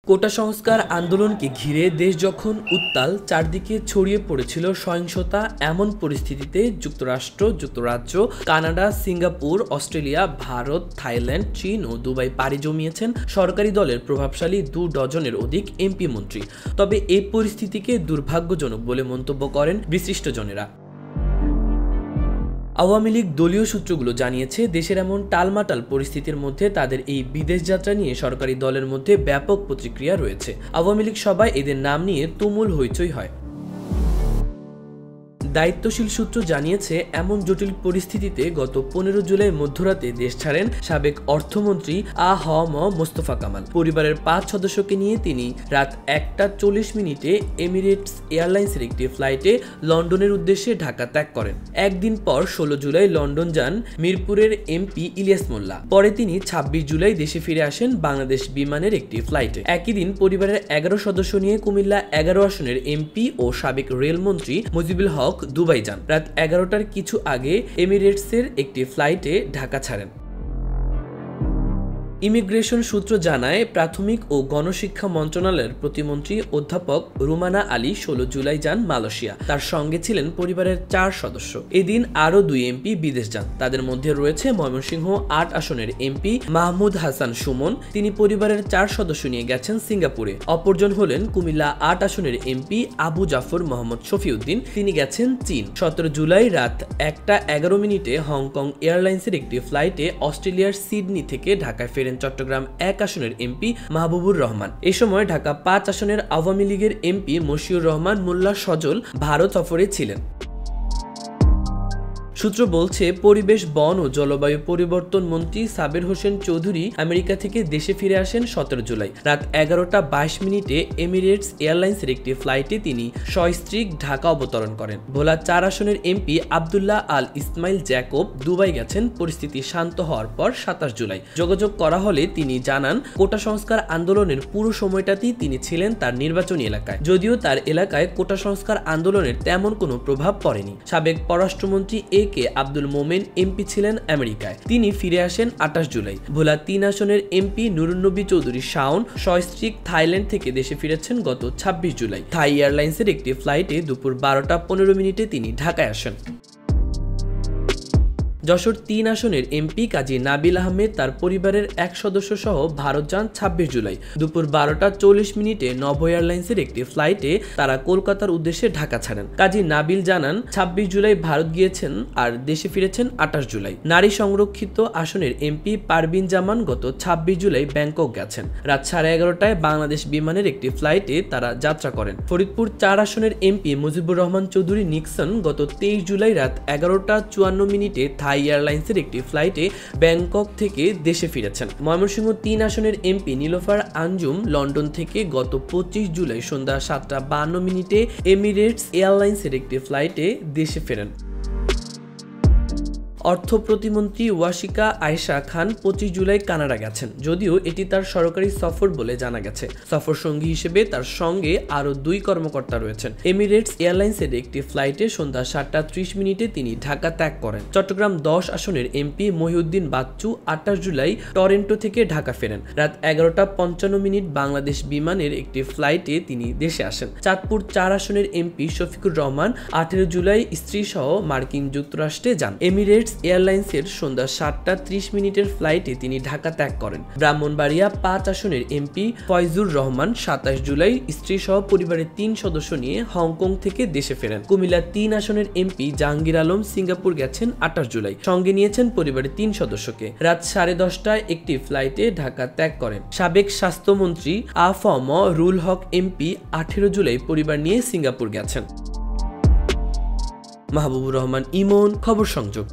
কোটা সংস্কার আন্দোলনকে ঘিরে দেশ যখন উত্তাল, চারদিকে ছড়িয়ে পড়েছিল সহিংসতা, এমন পরিস্থিতিতে যুক্তরাষ্ট্র, যুক্তরাজ্য, Canada, Singapore, Australia, Bharat, Thailand, চীন ও দুবাই পাড়ি জমিয়েছেন সরকারি দলের প্রভাবশালী 2 ডজনের অধিক এমপি মন্ত্রী। তবে এই পরিস্থিতিকে দুর্ভাগ্যজনক বলে মন্তব্য করেন বিশিষ্টজনেরা। আওয়ামী লীগ দলীয় সূত্রগুলো জানিয়েছে, দেশের এমন টালমাটাল পরিস্থিতির মধ্যে তাদের এই বিদেশ যাত্রা নিয়ে সরকারি দলের মধ্যে ব্যাপক প্রতিক্রিয়া রয়েছে। আওয়ামী লীগ সবাই এদের নাম নিয়ে তুমুল হইচই হয়। দায়িত্বশীল সূত্র জানিয়েছে, এমন জটিল পরিস্থিতিতে গত 15 জুলাই মধ্যরাতে দেশ ছাড়েন সাবেক অর্থমন্ত্রী আ.হ.ম মোস্তফা কামাল। পরিবারের 5 সদস্যকে নিয়ে তিনি রাত 1:40 এমিরেটস এয়ারলাইন্সের একটি ফ্লাইটে লন্ডনের উদ্দেশ্যে ঢাকা ত্যাগ করেন। একদিন পর 16 জুলাই লন্ডন যান মিরপুরের এমপি ইলিয়াস মোল্লা। পরে তিনি 26 জুলাই দেশে ফিরে আসেন বাংলাদেশ বিমানের একটি ফ্লাইটে। একই দিন পরিবারের 11 সদস্য নিয়ে কুমিল্লা 11 আসনের এমপি ও সাবেক রেলমন্ত্রী মুজিবুল হক দুবাই যান। রাত 11টার কিছু আগে এমিরেটসের একটি ফ্লাইটে ঢাকা ছাড়েন। ইমিগ্রেশন সূত্র জানায়, প্রাথমিক ও গণশিক্ষা মন্ত্রণালয়ের প্রতিমন্ত্রী অধ্যাপক রুমানা আলী 16 জুলাই যান মালয়েশিয়া। তার সঙ্গে ছিলেন পরিবারের 4 সদস্য। এদিন আরও 2 এমপি বিদেশ যান। তাদের মধ্যে রয়েছে ময়মনসিংহ 8 আসনের এমপি মাহমুদ হাসান সুমন। তিনি পরিবারের 4 সদস্য নিয়ে গেছেন সিঙ্গাপুরে। অপরজন হলেন কুমিল্লা 8 আসনের এমপি আবু জাফর মোহাম্মদ শফিউদ্দিন। তিনি গেছেন চীন। 17 জুলাই রাত 1:11 হংকং এয়ারলাইন্সের একটি ফ্লাইটে অস্ট্রেলিয়ার সিডনি থেকে ঢাকায় ফেরেন চট্টগ্রাম 1 আসনের এমপি মাহবুবুর রহমান। এ সময় ঢাকা 5 আসনের আওয়ামী লীগের এমপি মশিউর রহমান মোল্লা সজল ভারত সফরে ছিলেন। সূত্র বলছে, পরিবেশ, বন ও জলবায়ু পরিবর্তন মন্ত্রী সাবের হোসেন চৌধুরী আমেরিকা থেকে দেশে ফিরে আসেন 17 জুলাই। রাত 11:22 এমিরেটস এয়ারলাইন্সের একটি ফ্লাইটে তিনি সস্ত্রীক ঢাকা অবতরণ করেন। ভোলা 4 আসনের এমপি আবদুল্লাহ আল ইসমাইল জ্যাকব দুবাই গেছেন পরিস্থিতি শান্ত হওয়ার পর 27 জুলাই। যোগাযোগ করা হলে তিনি জানান, কোটা সংস্কার আন্দোলনের পুরো সময়টাতেই তিনি ছিলেন তার নির্বাচনী এলাকায়। যদিও তার এলাকায় কোটা সংস্কার আন্দোলনের তেমন কোনো প্রভাব পড়েনি। সাবেক পররাষ্ট্রমন্ত্রী কে আব্দুল মোমেন এমপি ছিলেন আমেরিকায়। তিনি ফিরে আসেন 28 জুলাই। ভোলা 3 আসনের এমপি নুরুন্নবী চৌধুরী শাওন সস্ত্রীক থাইল্যান্ড থেকে দেশে ফিরেছেন গত 26 জুলাই। থাই এয়ারলাইন্সের একটি ফ্লাইটে দুপুর 12:15 তিনি ঢাকায় আসেন। যশোর 3 আসনের এমপি কাজী নাবিল আহমেদ তার পরিবারের 1 সদস্য সহ ভারত যান 26 জুলাই। দুপুর 12:40 নভো এয়ারলাইন্সের একটি ফ্লাইটে তারা কলকাতার উদ্দেশ্যে ঢাকা ছাড়েন। কাজী নাবিল জানান, 26 জুলাই ভারত গিয়েছেন আর দেশে ফিরেছেন 28 জুলাই। নারী সংরক্ষিত আসনের এমপি পারবিন জামান গত 26 জুলাই ব্যাংকক গেছেন। রাত 11:30 বাংলাদেশ বিমানের একটি ফ্লাইটে তারা যাত্রা করেন। ফরিদপুর 4 আসনের এমপি মুজিবুর রহমান চৌধুরী নিক্সন গত 23 জুলাই রাত 11:54 থাই এয়ারলাইন্সের একটি ফ্লাইটে ব্যাংকক থেকে দেশে ফিরেছেন। ময়মনসিংহ 3 আসনের এমপি নীলোফার আঞ্জুম লন্ডন থেকে গত 25 জুলাই সন্ধ্যা 7:52 এমিরেটস এয়ারলাইন্সের একটি ফ্লাইটে দেশে ফেরেন। অর্থ প্রতিমন্ত্রী ওয়াশিকা আয়েশা খান 25 জুলাই কানাডা গেছেন, যদিও এটি তার সরকারি সফর বলে জানা গেছে। সফর সঙ্গী হিসেবে তার সঙ্গে আরও 2 কর্মকর্তা রয়েছেন। এমিরেটস এয়ারলাইন্সের একটি ফ্লাইটে সন্ধ্যা 7:30 তিনি ঢাকা ত্যাগ করেন। চট্টগ্রাম 10 আসনের এমপি মহিউদ্দিন বাচ্চু 28 জুলাই টরেন্টো থেকে ঢাকা ফেরেন। রাত 11:55 বাংলাদেশ বিমানের একটি ফ্লাইটে তিনি দেশে আসেন। চাঁদপুর 4 আসনের এমপি শফিকুর রহমান 18 জুলাই স্ত্রী সহ মার্কিন যুক্তরাষ্ট্রে যান। এমিরেটস এয়ারলাইন্সের সন্ধ্যা 7:30 ফ্লাইটে তিনি ঢাকা ত্যাগ করেন। ব্রাহ্মণবাড়িয়া 5 আসনের এমপি ফয়জুর রহমান 27 জুলাই স্ত্রী সহ পরিবারের 3 সদস্য নিয়ে হংকং থেকে দেশে ফেরেন। কুমিল্লা 3 আসনের এমপি জাহাঙ্গীর আলম সিঙ্গাপুর গেছেন 28 জুলাই। সঙ্গে নিয়েছেন পরিবারের 3 সদস্যকে। রাত 10:30 একটি ফ্লাইটে ঢাকা ত্যাগ করেন। সাবেক স্বাস্থ্যমন্ত্রী আ.ফ.ম রুল হক এমপি 18 জুলাই পরিবার নিয়ে সিঙ্গাপুর গেছেন। মাহবুবুর রহমান ইমন, খবর সংযোগ।